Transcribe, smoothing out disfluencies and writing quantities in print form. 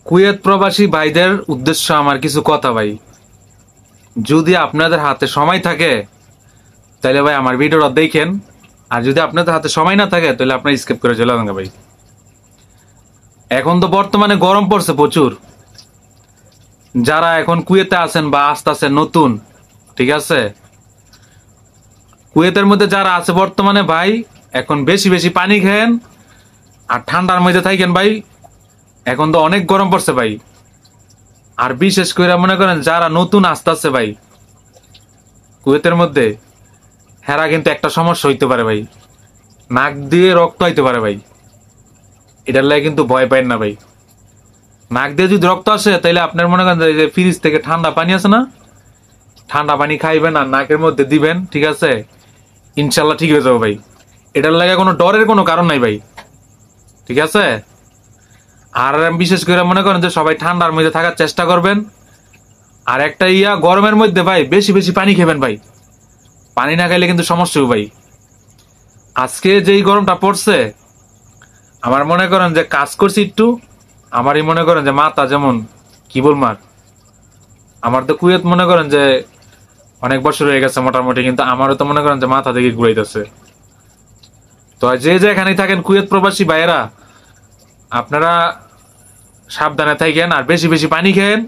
Kuwait প্রবাসী ভাইদের উদ্দেশ্য আমার কিছু কথা ভাই। যদি আপনাদের হাতে সময় থাকে তাহলে ভাই আমার ভিডিওটা দেখেন, আর যদি আপনাদের হাতে সময় না থাকে তাহলে আপনার স্কিপ করে চলে যান ভাই। এখন তো বর্তমানে গরম পড়ছে প্রচুর। যারা এখন কুয়েতে আছেন বা আসতেছেন নতুন, ঠিক আছে, কুয়েতের মধ্যে যারা আছে বর্তমানে ভাই, এখন বেশি বেশি পানি খেয়েন আর ঠান্ডার মধ্যে থাকেন ভাই। এখন তো অনেক গরম পড়ছে ভাই। আর বিশেষ করে মনে করেন যারা নতুন আসতেছে ভাই কুয়েতের মধ্যে, হেরা কিন্তু একটা সমস্যা হইতে পারে ভাই, নাক দিয়ে রক্ত হইতে পারে ভাই। এটার লাগে কিন্তু ভয় পাইন না ভাই। নাক দিয়ে যদি রক্ত আসে তাহলে আপনার মনে করেন যে ফ্রিজ থেকে ঠান্ডা পানি আছে না, ঠান্ডা পানি খাইবেন আর নাকের মধ্যে দিবেন, ঠিক আছে, ইনশাল্লাহ ঠিক হয়ে যাবে ভাই। এটার লাগে কোনো ডরের কোনো কারণ নাই ভাই, ঠিক আছে। আর বিশেষ করে মনে করেন যে সবাই ঠান্ডার মধ্যে থাকার চেষ্টা করবেন। আর একটা গরমের মধ্যে ভাই বেশি বেশি পানি খাবেন ভাই। পানি না খাইলে কিন্তু সমস্যা হবে ভাই। আজকে যেই গরমটা পড়ছে, আমার মনে করেন যে কাজ করছি একটু, আমারই মনে করেন যে মাথা যেমন কি বলমার, আমার তো কুয়েত মনে করেন যে অনেক বছর হয়ে গেছে মোটামুটি, কিন্তু আমারও তো মনে করেন যে মাথা থেকে ঘুরাইতেছে। তো যে যেখানেই থাকেন কুয়েত প্রবাসী ভাইয়েরা, আপনারা সাবধানে থাকেন আর বেশি বেশি পানি খেয়েন।